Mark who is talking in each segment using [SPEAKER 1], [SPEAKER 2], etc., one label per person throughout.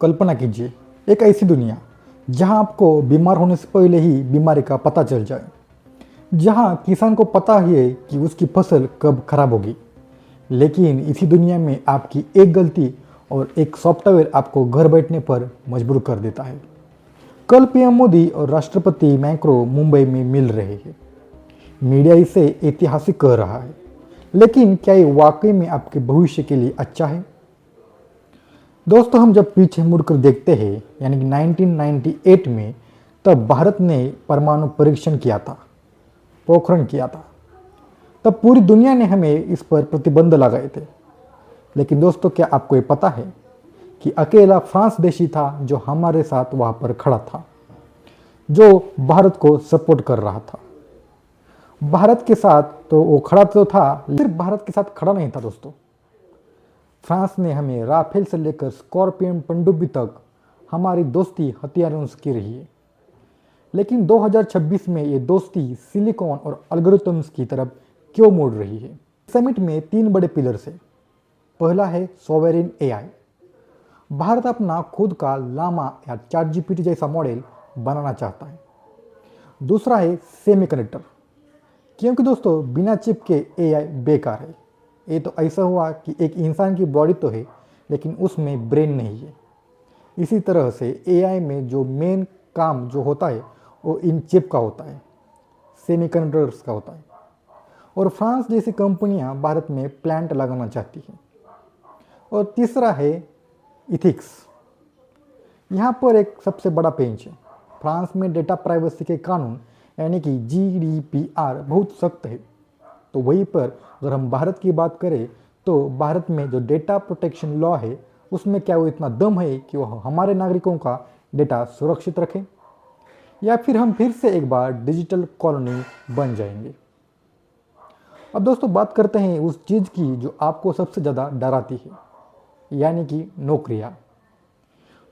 [SPEAKER 1] कल्पना कीजिए एक ऐसी दुनिया जहां आपको बीमार होने से पहले ही बीमारी का पता चल जाए, जहां किसान को पता ही है कि उसकी फसल कब खराब होगी, लेकिन इसी दुनिया में आपकी एक गलती और एक सॉफ्टवेयर आपको घर बैठने पर मजबूर कर देता है। कल पीएम मोदी और राष्ट्रपति मैक्रो मुंबई में मिल रहे हैं। मीडिया इसे ऐतिहासिक कह रहा है, लेकिन क्या ये वाकई में आपके भविष्य के लिए अच्छा है? दोस्तों, हम जब पीछे मुड़कर देखते हैं, यानी कि 1998 में, तब भारत ने परमाणु परीक्षण किया था, पोखरण किया था। तब पूरी दुनिया ने हमें इस पर प्रतिबंध लगाए थे। लेकिन दोस्तों, क्या आपको ये पता है कि अकेला फ्रांस देश ही था जो हमारे साथ वहाँ पर खड़ा था, जो भारत को सपोर्ट कर रहा था। भारत के साथ तो वो खड़ा तो था, सिर्फ भारत के साथ खड़ा नहीं था दोस्तों। फ्रांस ने हमें राफेल से लेकर स्कॉर्पियन पनडुब्बी तक हमारी दोस्ती हथियारों से की रही है। लेकिन 2026 में ये दोस्ती सिलिकॉन और एल्गोरिथम्स की तरफ क्यों मुड़ रही है? समिट में 3 बड़े पिलर्स है। पहला है सॉवरेन एआई। भारत अपना खुद का लामा या चैटजीपीटी जैसा मॉडल बनाना चाहता है। दूसरा है सेमीकंडक्टर, क्योंकि दोस्तों बिना चिप के एआई बेकार है। ये तो ऐसा हुआ कि एक इंसान की बॉडी तो है, लेकिन उसमें ब्रेन नहीं है। इसी तरह से एआई में जो मेन काम जो होता है वो इन चिप का होता है, सेमीकंडक्टर्स का होता है। और फ्रांस जैसी कंपनियां भारत में प्लांट लगाना चाहती हैं। और तीसरा है इथिक्स। यहाँ पर एक सबसे बड़ा पेंच है। फ्रांस में डेटा प्राइवेसी के कानून यानी कि जीडीपीआर बहुत सख्त है। तो वहीं पर अगर हम भारत की बात करें तो भारत में जो डेटा प्रोटेक्शन लॉ है उसमें क्या वो इतना दम है कि वह हमारे नागरिकों का डेटा सुरक्षित रखें, या फिर हम फिर से एक बार डिजिटल कॉलोनी बन जाएंगे? अब दोस्तों बात करते हैं उस चीज़ की जो आपको सबसे ज़्यादा डराती है, यानी कि नौकरियां।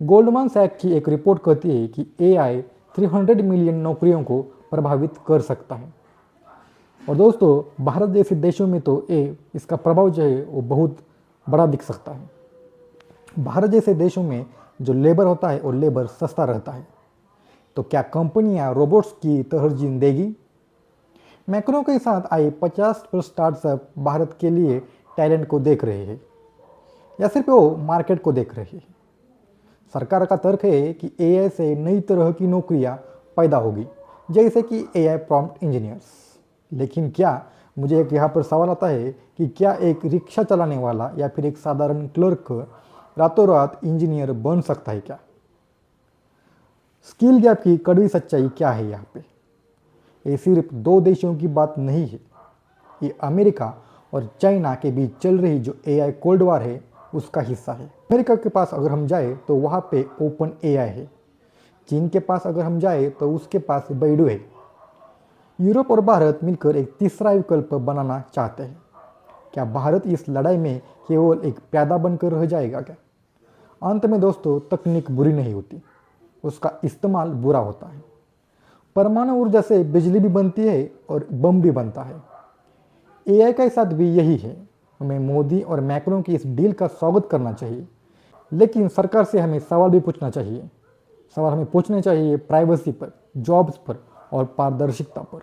[SPEAKER 1] गोल्डमैन सैक्स की एक रिपोर्ट कहती है कि एआई 300 मिलियन नौकरियों को प्रभावित कर सकता है। और दोस्तों भारत जैसे देशों में तो इसका प्रभाव जो है वो बहुत बड़ा दिख सकता है। भारत जैसे देशों में जो लेबर होता है और लेबर सस्ता रहता है, तो क्या कंपनियां रोबोट्स की तरजीह देगी? मैक्रो के साथ आए 50+ स्टार्टअप भारत के लिए टैलेंट को देख रहे हैं, या सिर्फ वो मार्केट को देख रहे हैं? सरकार का तर्क है कि एआई से नई तरह की नौकरियां पैदा होगी, जैसे कि एआई प्रॉम्प्ट इंजीनियर्स। लेकिन क्या, मुझे एक यहाँ पर सवाल आता है कि क्या एक रिक्शा चलाने वाला या फिर एक साधारण क्लर्क रातों रात इंजीनियर बन सकता है क्या? स्किल गैप की कड़वी सच्चाई क्या है यहाँ पे? ये सिर्फ 2 देशों की बात नहीं है, ये अमेरिका और चाइना के बीच चल रही जो एआई कोल्ड वॉर है उसका हिस्सा है। अमेरिका के पास अगर हम जाए तो वहाँ पे ओपन एआई है। चीन के पास अगर हम जाए तो उसके पास बैडू है। यूरोप और भारत मिलकर एक तीसरा विकल्प बनाना चाहते हैं। क्या भारत इस लड़ाई में केवल एक प्यादा बनकर रह जाएगा क्या? अंत में दोस्तों तकनीक बुरी नहीं होती, उसका इस्तेमाल बुरा होता है। परमाणु ऊर्जा से बिजली भी बनती है और बम भी बनता है। एआई के साथ भी यही है। हमें मोदी और मैक्रो की इस डील का स्वागत करना चाहिए, लेकिन सरकार से हमें सवाल भी पूछना चाहिए। सवाल हमें पूछने चाहिए प्राइवेसी पर, जॉब्स पर और पारदर्शिता पर।